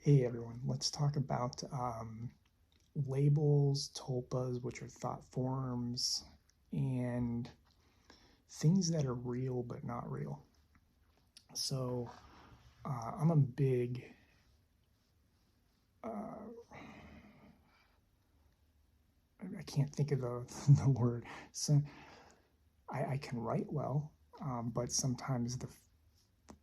Hey everyone, let's talk about labels, tulpas, which are thought forms, and things that are real but not real. So, I'm a big, I can't think of the word. So, I can write well, but sometimes the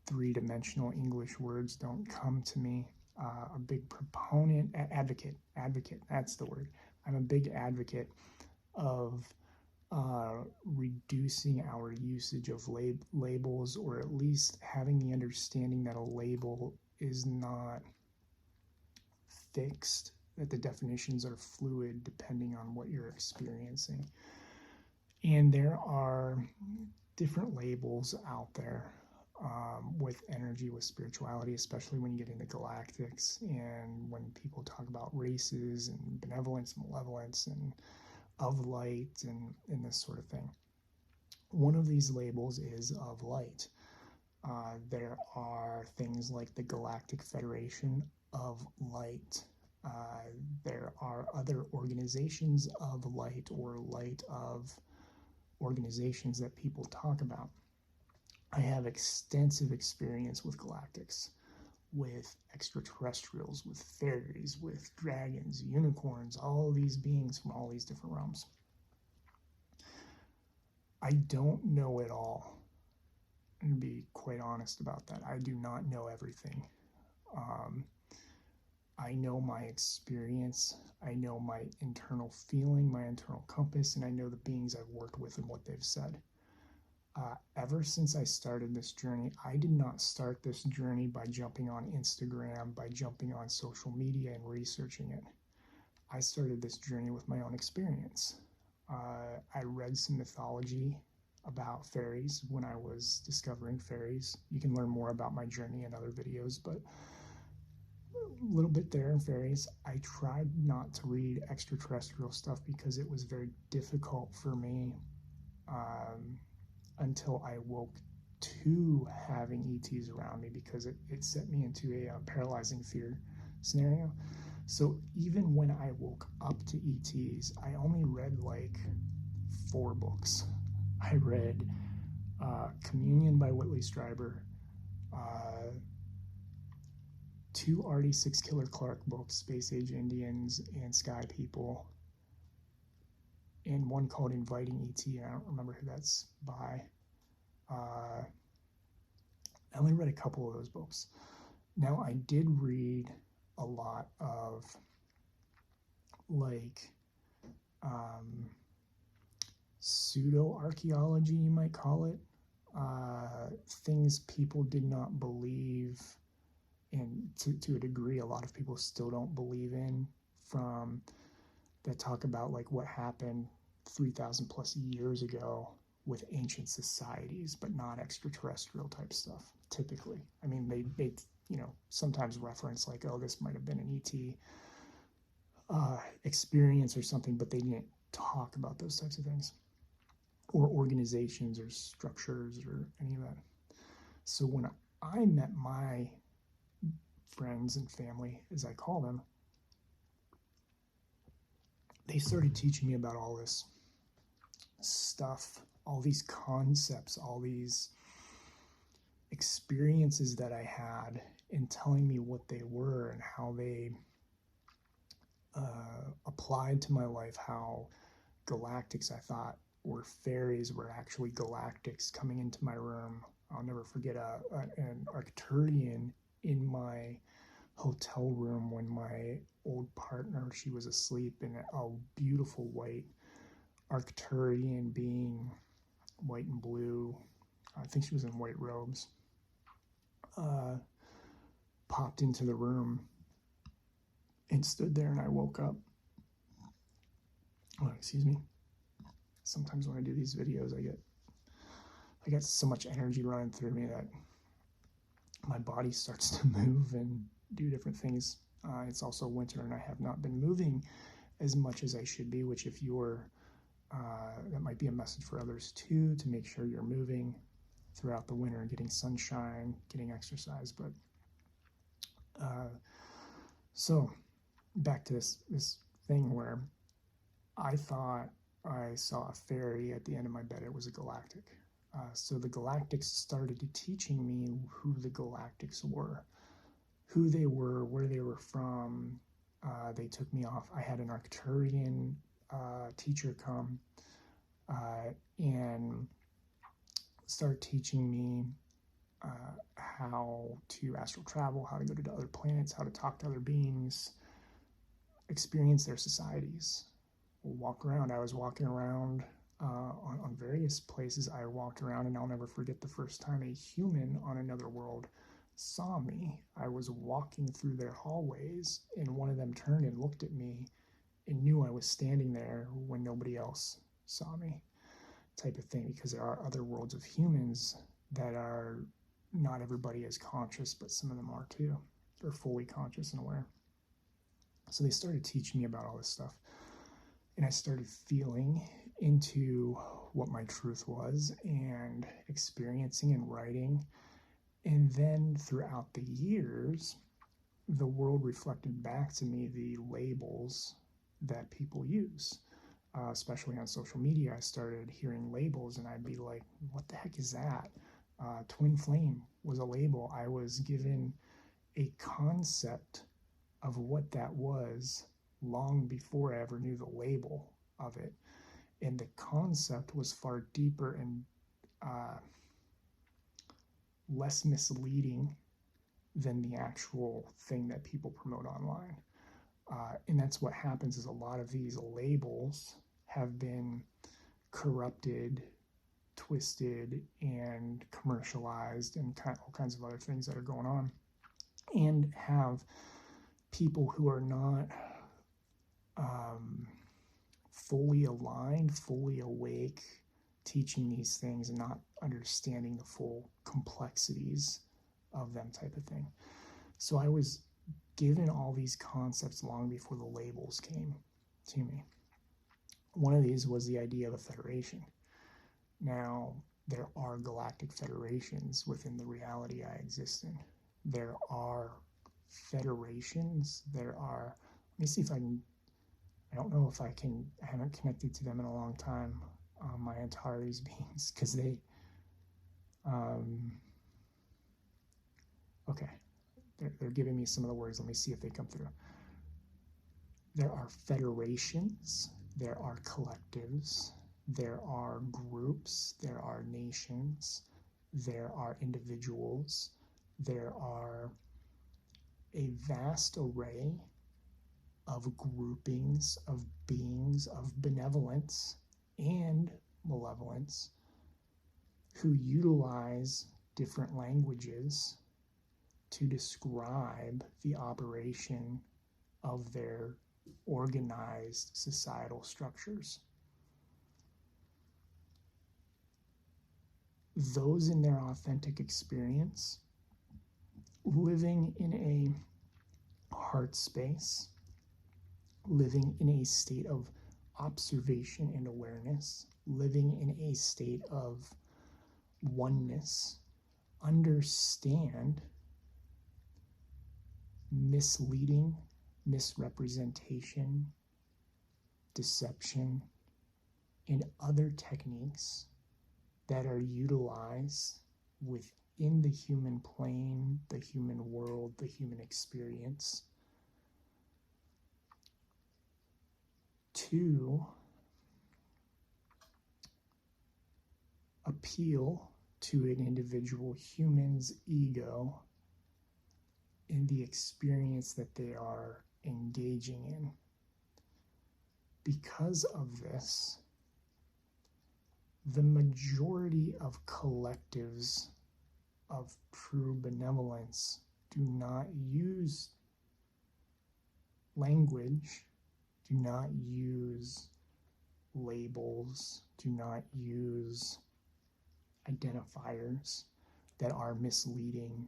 three-dimensional English words don't come to me. A big proponent, advocate, that's the word. I'm a big advocate of reducing our usage of labels, or at least having the understanding that a label is not fixed, that the definitions are fluid depending on what you're experiencing. And there are different labels out there with energy, with spirituality, especially when you get into galactics and when people talk about races and benevolence, malevolence, and of light and this sort of thing. One of these labels is of light. There are things like the Galactic Federation of Light. There are other organizations of light, or light of organizations that people talk about. I have extensive experience with galactics, with extraterrestrials, with faeries, with dragons, unicorns, all these beings from all these different realms. I don't know it all, and to be quite honest about that. I do not know everything. Um, I know my experience, I know my internal feeling, my internal compass, and I know the beings I've worked with and what they've said. Ever since I started this journey, I did not start this journey by jumping on Instagram, by jumping on social media and researching it. I started this journey with my own experience. I read some mythology about fairies when I was discovering fairies. You can learn more about my journey in other videos, but a little bit there in fairies. I tried not to read extraterrestrial stuff because it was very difficult for me until I woke to having ETs around me, because it set me into a paralyzing fear scenario. So even when I woke up to ETs, I only read like 4 books. I read Communion by Whitley Strieber, 2 Artie 6 Killer Clark books, Space Age Indians and Sky People, and one called Inviting ET. I don't remember who that's by. I only read a couple of those books. Now, I did read a lot of like pseudo-archaeology, you might call it. Things people did not believe, and to a degree, a lot of people still don't believe in, from that talk about like what happened 3,000 plus years ago with ancient societies, but not extraterrestrial type stuff, typically. I mean, they sometimes reference like, oh, this might have been an ET experience or something, but they didn't talk about those types of things, or organizations or structures or any of that. So when I met my friends and family, as I call them, they started teaching me about all this stuff, all these concepts, all these experiences that I had, and telling me what they were and how they applied to my life, how galactics I thought were fairies were actually galactics coming into my room. I'll never forget an Arcturian in my hotel room when my old partner, she was asleep, in a beautiful white Arcturian being, white and blue. I think she was in white robes. Popped into the room and stood there, and I woke up. Oh, excuse me. Sometimes when I do these videos, I get so much energy running through me that my body starts to move and do different things. It's also winter, and I have not been moving as much as I should be, which if you're, that might be a message for others too, to make sure you're moving throughout the winter, getting sunshine, getting exercise. But So back to this thing where I thought I saw a fairy at the end of my bed. It was a galactic. So the galactics started teaching me who the galactics were, where they were from. They took me off. I had an Arcturian teacher come and start teaching me how to astral travel, how to go to other planets, how to talk to other beings, experience their societies, walk around. I was walking around on various places. I walked around, and I'll never forget the first time a human on another world saw me. I was walking through their hallways, and one of them turned and looked at me and knew I was standing there when nobody else saw me, type of thing, because there are other worlds of humans that are not everybody is conscious, but some of them are too. They're fully conscious and aware. So they started teaching me about all this stuff, and I started feeling into what my truth was and experiencing and writing. And then throughout the years, the world reflected back to me the labels that people use, especially on social media. I started hearing labels, and I'd be like, what the heck is that? Twin flame was a label. I was given a concept of what that was long before I ever knew the label of it. And the concept was far deeper and less misleading than the actual thing that people promote online. And that's what happens, is a lot of these labels have been corrupted, twisted, and commercialized, and all kinds of other things that are going on, and have people who are not fully aligned, fully awake, teaching these things and not understanding the full complexities of them, type of thing. So I was given all these concepts long before the labels came to me. One of these was the idea of a federation. Now, there are galactic federations within the reality I exist in. There are federations. Let me see if I can, I don't know if I haven't connected to them in a long time, my Antares beings, because they, okay, they're giving me some of the words. Let me see if they come through. There are federations, there are collectives, there are groups, there are nations, there are individuals, there are a vast array of groupings of beings of benevolence and malevolence who utilize different languages to describe the operation of their organized societal structures. Those in their authentic experience, living in a heart space, living in a state of observation and awareness, living in a state of oneness, understand misleading, misrepresentation, deception, and other techniques that are utilized within the human plane, the human world, the human experience, to appeal to an individual human's ego in the experience that they are engaging in. Because of this, the majority of collectives of true benevolence do not use language, do not use labels, do not use identifiers that are misleading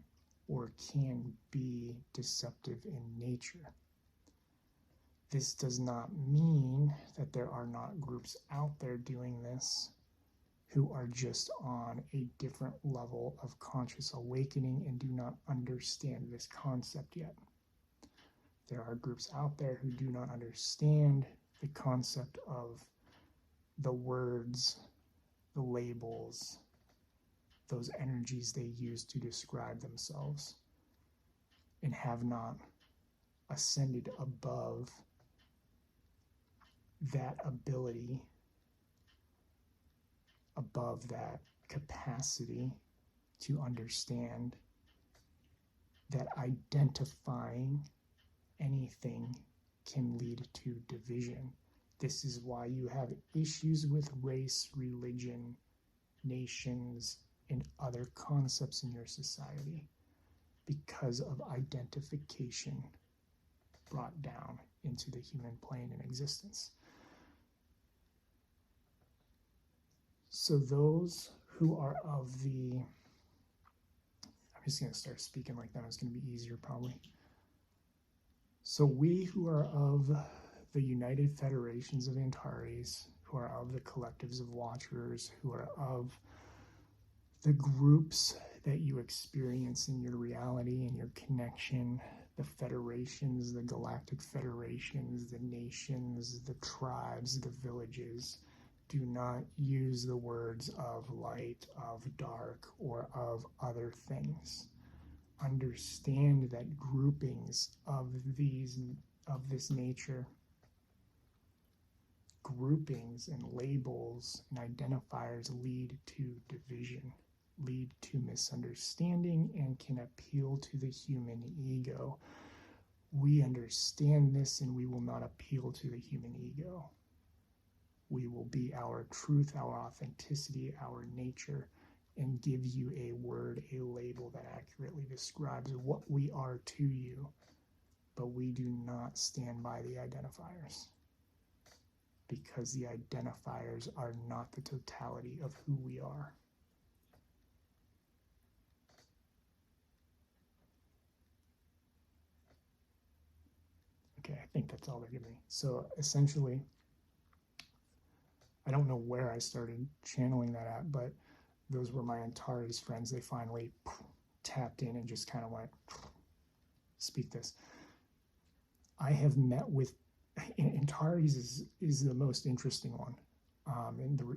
or can be deceptive in nature. This does not mean that there are not groups out there doing this who are just on a different level of conscious awakening and do not understand this concept yet. There are groups out there who do not understand the concept of the words, the labels, those energies they use to describe themselves, and have not ascended above that ability, above that capacity to understand that identifying anything can lead to division. This is why you have issues with race, religion, nations, and other concepts in your society, because of identification brought down into the human plane and existence. So those who are of the, I'm just going to start speaking like that. It's going to be easier probably. So we who are of the United Federations of Antares, who are of the collectives of Watchers, who are of the groups that you experience in your reality and your connection, the federations, the galactic federations, the nations, the tribes, the villages, do not use the words of light, of dark, or of other things. Understand that groupings of this nature, groupings and labels and identifiers lead to division, lead to misunderstanding, and can appeal to the human ego. We understand this, and we will not appeal to the human ego. We will be our truth, our authenticity, our nature, and give you a word, a label that accurately describes what we are to you, but we do not stand by the identifiers, because the identifiers are not the totality of who we are. Okay, I think that's all they're giving me. So essentially, I don't know where I started channeling that at, but those were my Antares friends. They finally tapped in and just kind of went, speak this. I have met with, Antares is the most interesting one.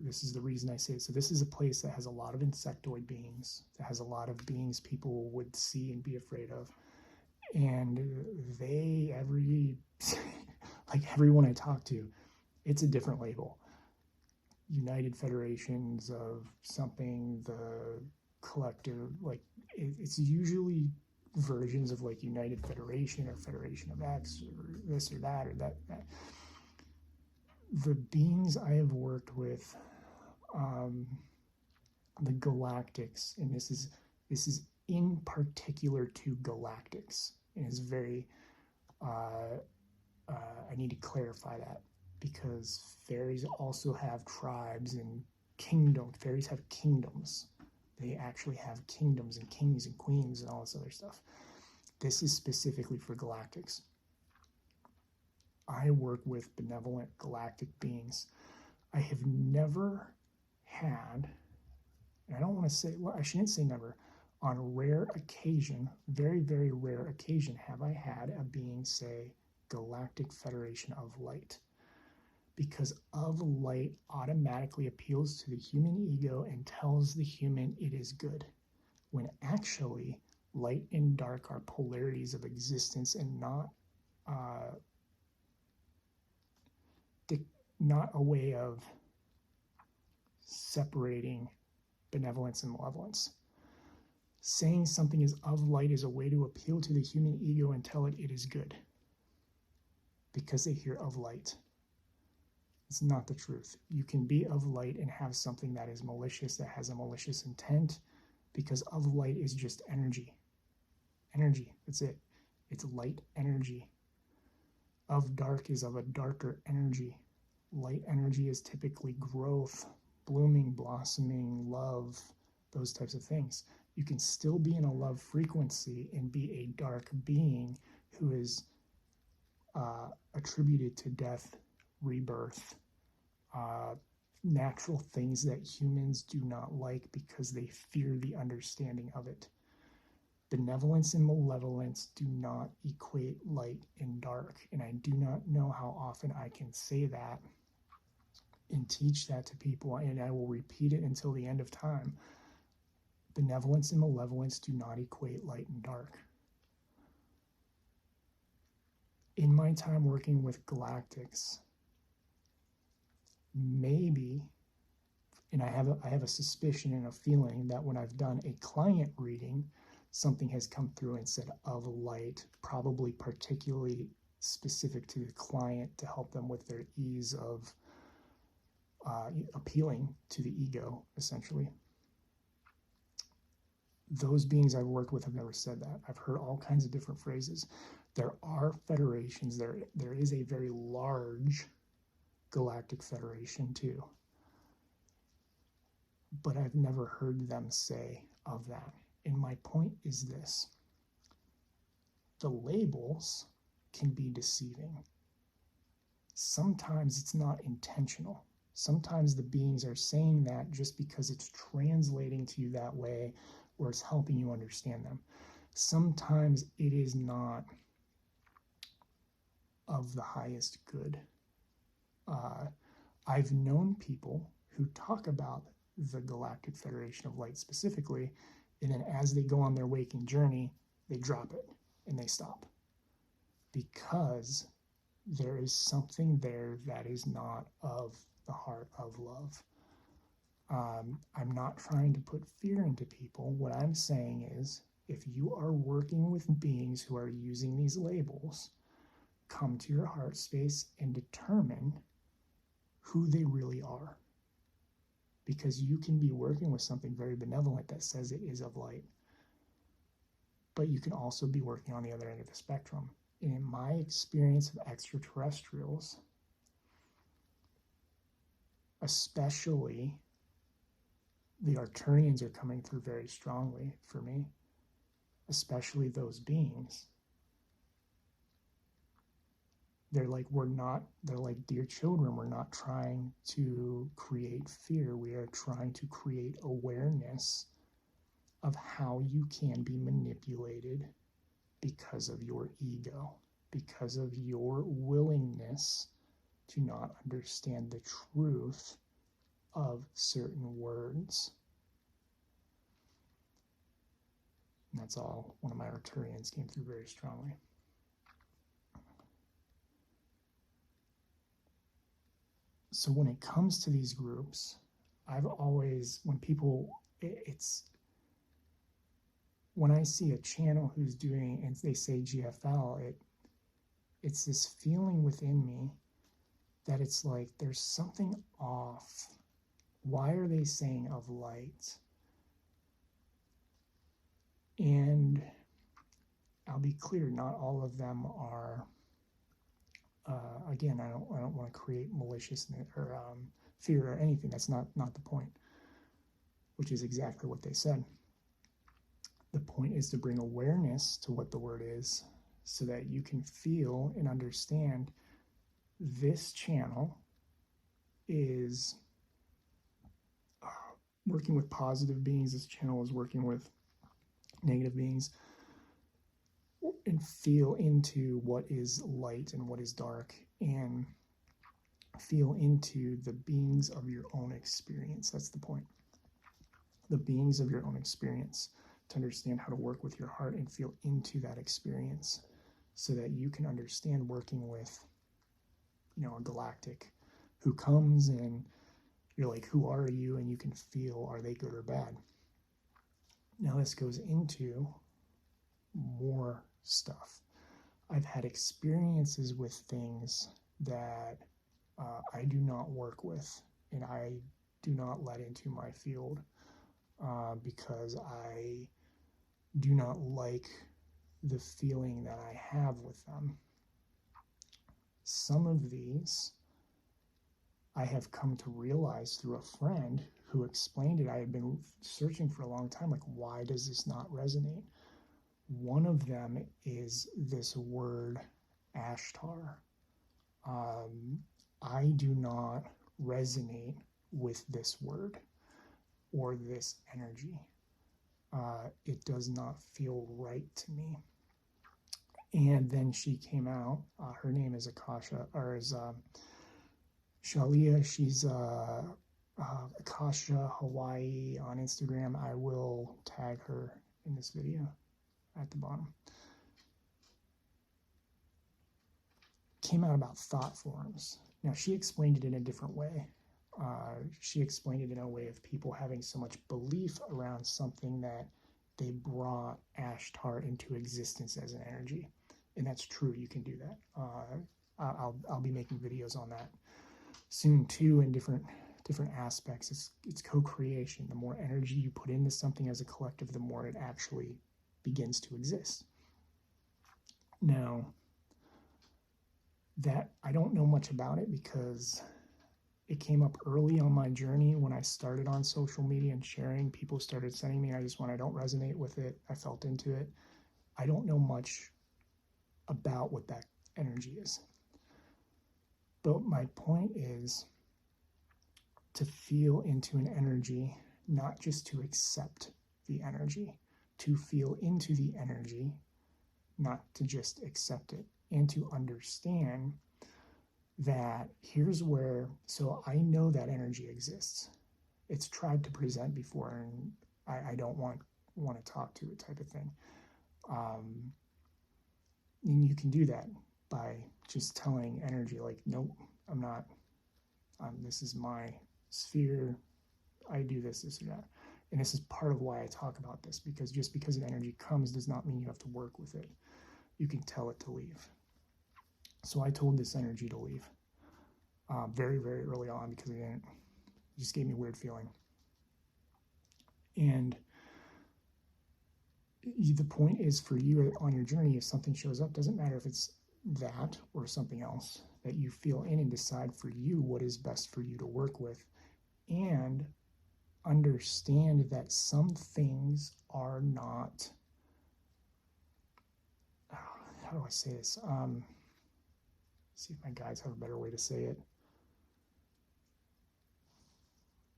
This is the reason I say it. So this is a place that has a lot of insectoid beings, that has a lot of beings people would see and be afraid of. And they, like everyone I talk to, it's a different label. United Federations of something, the collective, like it's usually versions of like United Federation or Federation of X or this or that or that. The beings I have worked with, the Galactics, and this is in particular to Galactics, and is very, I need to clarify that, because fairies also have tribes and kingdoms. Fairies have kingdoms. They actually have kingdoms and kings and queens and all this other stuff. This is specifically for Galactics. I work with benevolent galactic beings. I have never had, and I don't want to say, well, I shouldn't say never, on a rare occasion, very, very rare occasion, have I had a being say Galactic Federation of Light. Because of light automatically appeals to the human ego and tells the human it is good, when actually light and dark are polarities of existence and not a way of separating benevolence and malevolence. Saying something is of light is a way to appeal to the human ego and tell it it is good, because they hear of light. It's not the truth. You can be of light and have something that is malicious, that has a malicious intent, because of light is just energy. Energy, that's it. It's light energy. Of dark is of a darker energy. Light energy is typically growth, blooming, blossoming, love, those types of things. You can still be in a love frequency and be a dark being who is attributed to death, rebirth, natural things that humans do not like because they fear the understanding of it. Benevolence and malevolence do not equate light and dark. And I do not know how often I can say that and teach that to people, and I will repeat it until the end of time. Benevolence and malevolence do not equate light and dark. In my time working with galactics, maybe, and I have a suspicion and a feeling that when I've done a client reading, something has come through and said of light, probably particularly specific to the client to help them with their ease of appealing to the ego, essentially. Those beings I've worked with have never said that. I've heard all kinds of different phrases. There are federations. There is a very large galactic federation too. But I've never heard them say of that. And my point is this. The labels can be deceiving. Sometimes it's not intentional. Sometimes the beings are saying that just because it's translating to you that way or it's helping you understand them. Sometimes it is not of the highest good. I've known people who talk about the Galactic Federation of Light specifically, and then as they go on their waking journey, they drop it and they stop. Because there is something there that is not of the heart of love. I'm not trying to put fear into people. What I'm saying is, if you are working with beings who are using these labels, come to your heart space and determine who they really are. Because you can be working with something very benevolent that says it is of light. But you can also be working on the other end of the spectrum. And in my experience of extraterrestrials, especially the Arcturians are coming through very strongly for me, especially those beings. They're like, they're like dear children. We're not trying to create fear. We are trying to create awareness of how you can be manipulated because of your ego, because of your willingness to not understand the truth of certain words. And that's all. One of my Arcturians came through very strongly. So when it comes to these groups, I've always, when I see a channel who's doing, and they say GFL, it's this feeling within me that it's like there's something off. Why are they saying of light? And I'll be clear, not all of them are. Again, I don't want to create maliciousness or fear or anything. That's not the point. Which is exactly what they said. The point is to bring awareness to what the word is, so that you can feel and understand this channel is working with positive beings. This channel is working with negative beings, and feel into what is light and what is dark, and feel into the beings of your own experience. That's the point. The beings of your own experience, to understand how to work with your heart and feel into that experience, so that you can understand working with, a galactic who comes and you're like, who are you? And you can feel, are they good or bad? Now this goes into more stuff. I've had experiences with things that I do not work with, and I do not let into my field because I do not like the feeling that I have with them. Some of these I have come to realize through a friend who explained it. I had been searching for a long time, like, why does this not resonate? One of them is this word Ashtar. I do not resonate with this word or this energy. It does not feel right to me. And then she came out. Her name is Akasha, or is Shalia. She's Akasha Hawaii on Instagram. I will tag her in this video at the bottom. Came out about thought forms. Now, she explained it in a different way. She explained it in a way of people having so much belief around something that they brought Ashtar into existence as an energy. And that's true. You can do that. I'll be making videos on that soon too, in different aspects. It's co-creation. The more energy you put into something as a collective, the more it actually begins to exist. Now, that I don't know much about it because it came up early on my journey when I started on social media and sharing. People started sending me, I don't resonate with it. I felt into it. I don't know much about what that energy is. But my point is to feel into an energy, not just to accept the energy, to feel into the energy, not to just accept it, and to understand that here's where, so I know that energy exists. It's tried to present before, and I don't want to talk to it type of thing. And you can do that by just telling energy, like, nope, I'm not, this is my sphere, I do this or that. And this is part of why I talk about this, because just because an energy comes does not mean you have to work with it. You can tell it to leave. So I told this energy to leave very, very early on, because it just gave me a weird feeling. And the point is, for you on your journey, if something shows up, doesn't matter if it's that or something else, that you feel in and decide for you what is best for you to work with, and understand that some things are not, how do I say this? See if my guides have a better way to say it.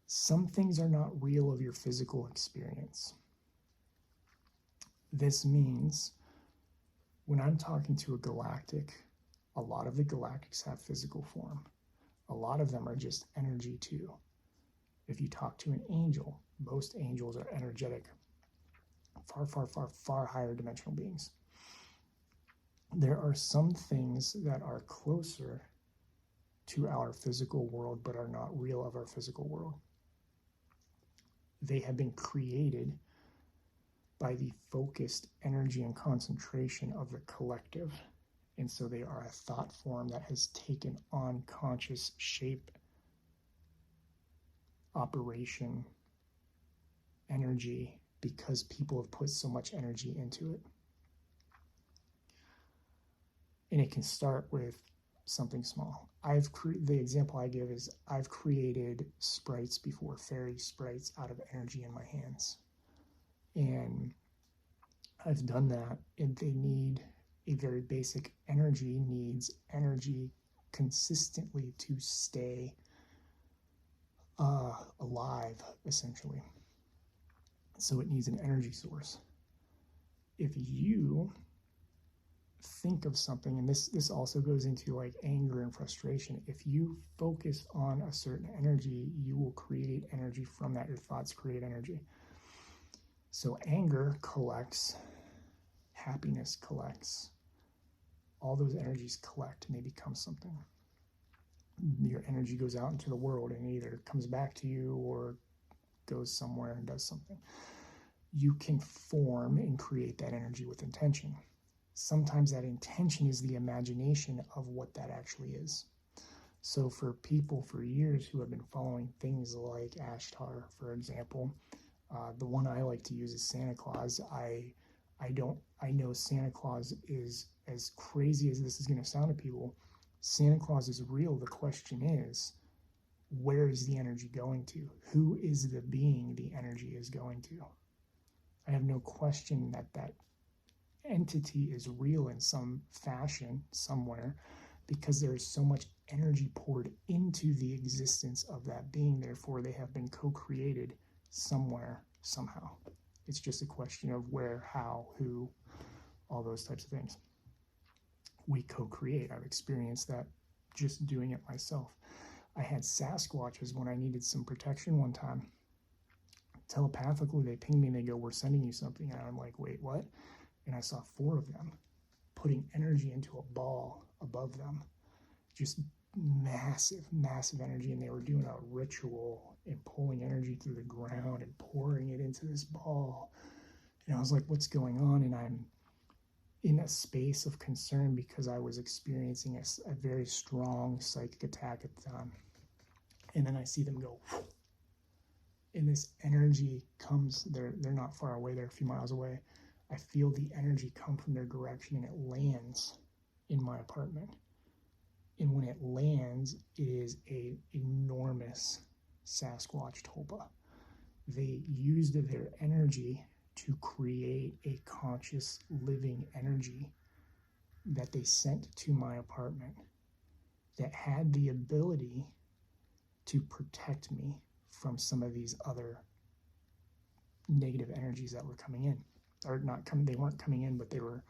Some things are not real of your physical experience. This means when I'm talking to a galactic, a lot of the galactics have physical form. A lot of them are just energy too. If you talk to an angel, most angels are energetic, far, far, far, far higher dimensional beings. There are some things that are closer to our physical world but are not real of our physical world. They have been created by the focused energy and concentration of the collective. And so they are a thought form that has taken on conscious shape, operation, energy, because people have put so much energy into it. And it can start with something small. The example I give is I've created sprites before, fairy sprites, out of energy in my hands. And I've done that, and they need a very basic energy, needs energy consistently to stay alive, essentially. So it needs an energy source. If you think of something, and this also goes into like anger and frustration, if you focus on a certain energy, you will create energy from that. Your thoughts create energy. So anger collects, happiness collects, all those energies collect and they become something. Your energy goes out into the world and either comes back to you or goes somewhere and does something. You can form and create that energy with intention. Sometimes that intention is the imagination of what that actually is. So for people for years who have been following things like Ashtar, for example, the one I like to use is Santa Claus. I know Santa Claus is, as crazy as this is going to sound to people, Santa Claus is real. The question is, where is the energy going to? Who is the being the energy is going to? I have no question that that entity is real in some fashion somewhere, because there is so much energy poured into the existence of that being. Therefore, they have been co-created somewhere, somehow. It's just a question of where, how, who, all those types of things. We co-create. I've experienced that just doing it myself. I had Sasquatches when I needed some protection one time. Telepathically, they ping me and they go, "We're sending you something." And I'm like, "Wait, what?" And I saw 4 of them putting energy into a ball above them. Just massive, massive energy. And they were doing a ritual and pulling energy through the ground and pouring it into this ball. And I was like, "What's going on?" And I'm in a space of concern because I was experiencing a very strong psychic attack at the time. And then I see them go, and this energy comes, they're not far away, they're a few miles away. I feel the energy come from their direction and it lands in my apartment. And when it lands, it is an enormous Sasquatch tulpa. They used their energy to create a conscious living energy that they sent to my apartment that had the ability to protect me from some of these other negative energies that were coming in. Or not coming, they weren't coming in, but they were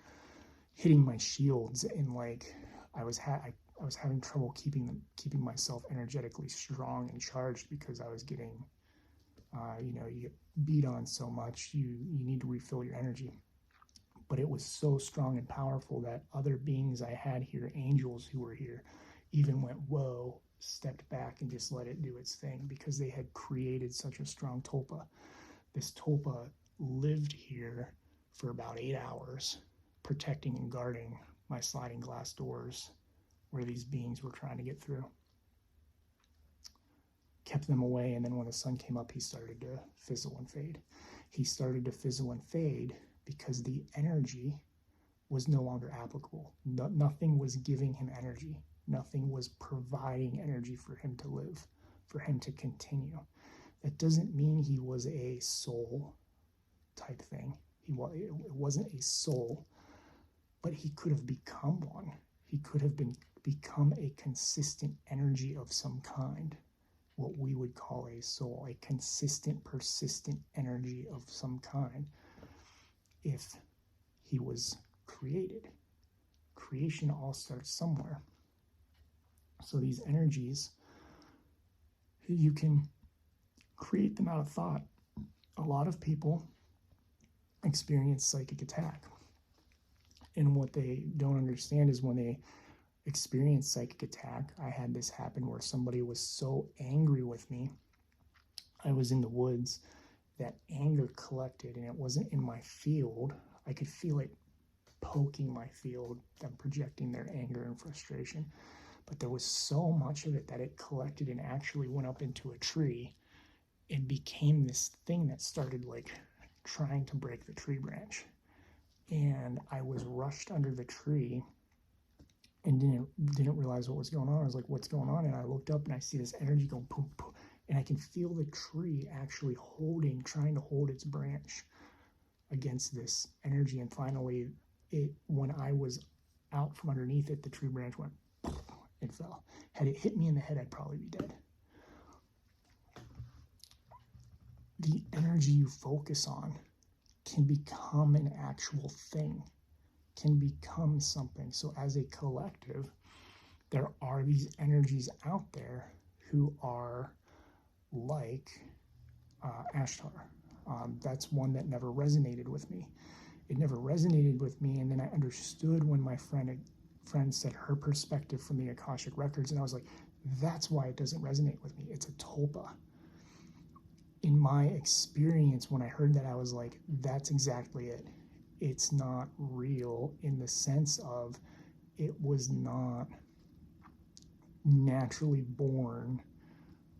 hitting my shields, and like I was having trouble keeping myself energetically strong and charged because I was getting you get beat on so much, you need to refill your energy. But it was so strong and powerful that other beings I had here, angels who were here, even went, "Whoa," stepped back and just let it do its thing because they had created such a strong tulpa. This tulpa lived here for about 8 hours, protecting and guarding my sliding glass doors where these beings were trying to get through. Kept them away, and then when the sun came up, he started to fizzle and fade. He started to fizzle and fade because the energy was no longer applicable. Nothing was giving him energy. Nothing was providing energy for him to live, for him to continue. That doesn't mean he was a soul type thing. It wasn't a soul, but he could have become one. He could have become a consistent energy of some kind, what we would call a soul, a consistent, persistent energy of some kind, if he was created. Creation all starts somewhere. So these energies, you can create them out of thought. A lot of people experience psychic attack. And what they don't understand is when they experience psychic attack, I had this happen where somebody was so angry with me. I was in the woods, that anger collected, and it wasn't in my field. I could feel it poking my field, them projecting their anger and frustration. But there was so much of it that it collected and actually went up into a tree and became this thing that started like trying to break the tree branch. And I was rushed under the tree and didn't realize what was going on. I was like, "What's going on?" And I looked up and I see this energy going boom, boom, and I can feel the tree actually trying to hold its branch against this energy. And finally, when I was out from underneath it, the tree branch went and fell. Had it hit me in the head, I'd probably be dead. The energy you focus on can become an actual thing, can become something. So as a collective, there are these energies out there who are like Ashtar. That's one that never resonated with me. It never resonated with me, and then I understood when my friend said her perspective from the Akashic Records, and I was like, that's why it doesn't resonate with me. It's a tulpa. In my experience, when I heard that, I was like, that's exactly it. It's not real in the sense of it was not naturally born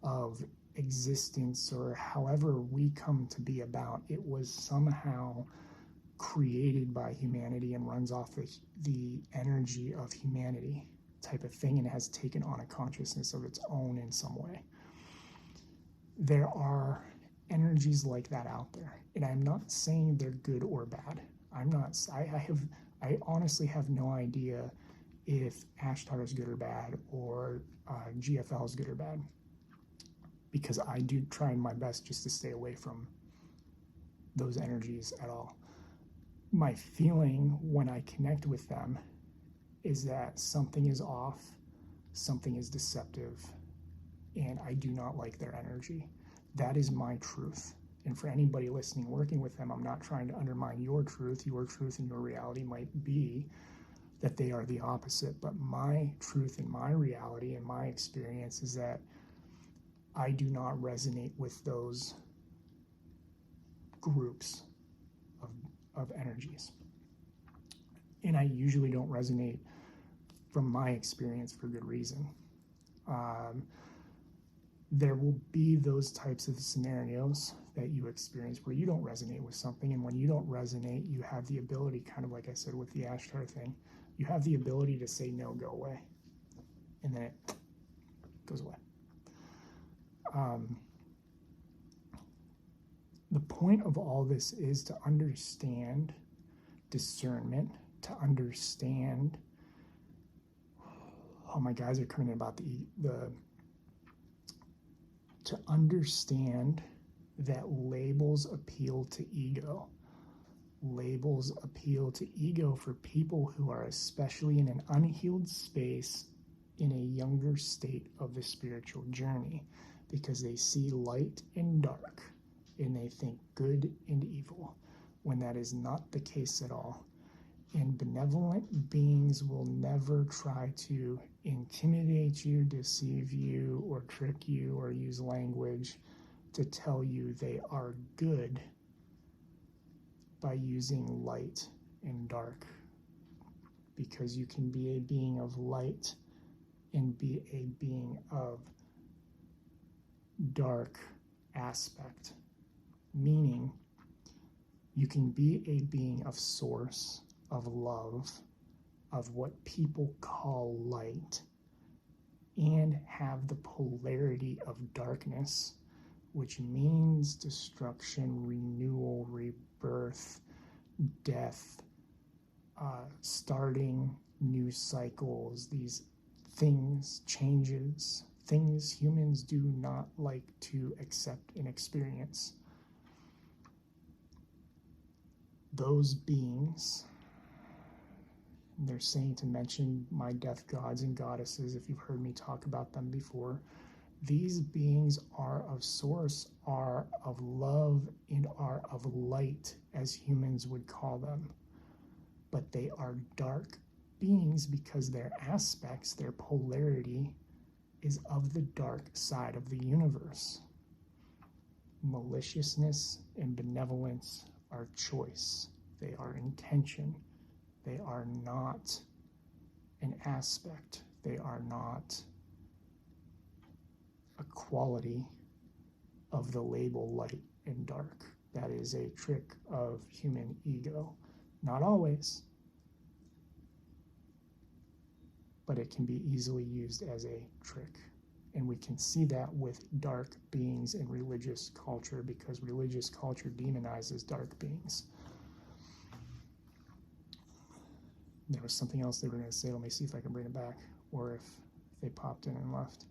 of existence or however we come to be about. It was somehow created by humanity and runs off the energy of humanity type of thing, and has taken on a consciousness of its own in some way. There are energies like that out there, and I'm not saying they're good or bad. I honestly have no idea if Ashtar is good or bad, or GFL is good or bad, because I do try my best just to stay away from those energies at all. My feeling when I connect with them is that something is off, something is deceptive, and I do not like their energy. That is my truth. And for anybody listening, working with them, I'm not trying to undermine your truth. Your truth and your reality might be that they are the opposite. But my truth and my reality and my experience is that I do not resonate with those groups of energies. And I usually don't resonate from my experience for good reason. There will be those types of scenarios that you experience where you don't resonate with something, and when you don't resonate, you have the ability, kind of like I said with the Ashtar thing, you have the ability to say no, go away, and then it goes away. The point of all this is to understand discernment, to understand. Oh, my guys are coming in about to understand that labels appeal to ego. Labels appeal to ego for people who are especially in an unhealed space in a younger state of the spiritual journey, because they see light and dark and they think good and evil, when that is not the case at all. And benevolent beings will never try to intimidate you, deceive you, or trick you, or use language to tell you they are good by using light and dark. Because you can be a being of light and be a being of dark aspect. Meaning, you can be a being of source, of love, of what people call light, and have the polarity of darkness, which means destruction, renewal, rebirth, death, starting new cycles, these things, changes, things humans do not like to accept and experience. Those beings, they're saying to mention my death gods and goddesses, if you've heard me talk about them before. These beings are of source, are of love, and are of light, as humans would call them. But they are dark beings because their aspects, their polarity, is of the dark side of the universe. Maliciousness and benevolence are choice. They are intention. They are not an aspect. They are not a quality of the label light and dark. That is a trick of human ego. Not always, but it can be easily used as a trick. And we can see that with dark beings in religious culture, because religious culture demonizes dark beings. There was something else they were going to say. Let me see if I can bring it back, or if they popped in and left.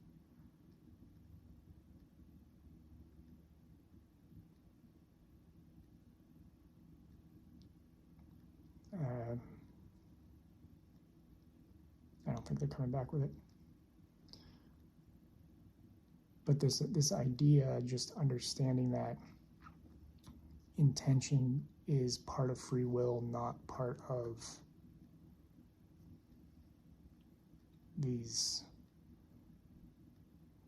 I don't think they're coming back with it. But this idea, just understanding that intention is part of free will, not part of these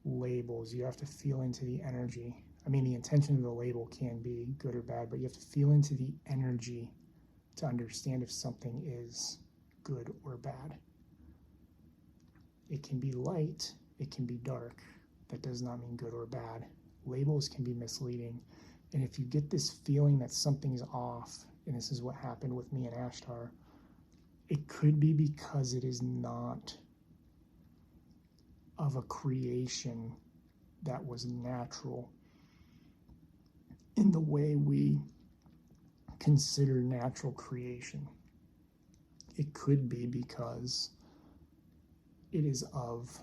labels. You have to feel into the energy. I mean, the intention of the label can be good or bad, but you have to feel into the energy to understand if something is good or bad. It can be light, it can be dark. That does not mean good or bad. Labels can be misleading. And if you get this feeling that something's off, and this is what happened with me and Ashtar, it could be because it is not of a creation that was natural in the way we consider natural creation. It could be because it is of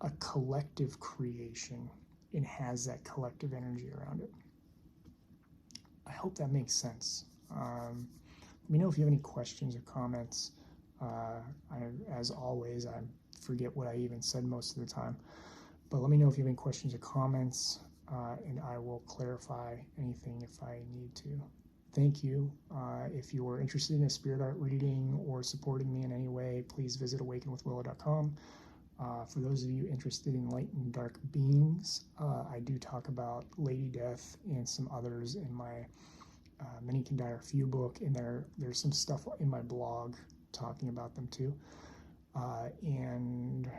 a collective creation and has that collective energy around it. I hope that makes sense. Let me know if you have any questions or comments. As always, I forget what I even said most of the time. But let me know if you have any questions or comments, and I will clarify anything if I need to. Thank you. If you are interested in a spirit art reading or supporting me in any way, please visit awakenwithwillow.com. For those of you interested in light and dark beings, I do talk about Lady Death and some others in my Many Can Die or Few book, and there's some stuff in my blog talking about them too. And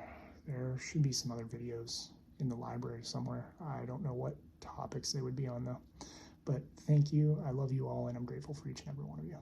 there should be some other videos in the library somewhere. I don't know what topics they would be on though. But thank you. I love you all, and I'm grateful for each and every one of you.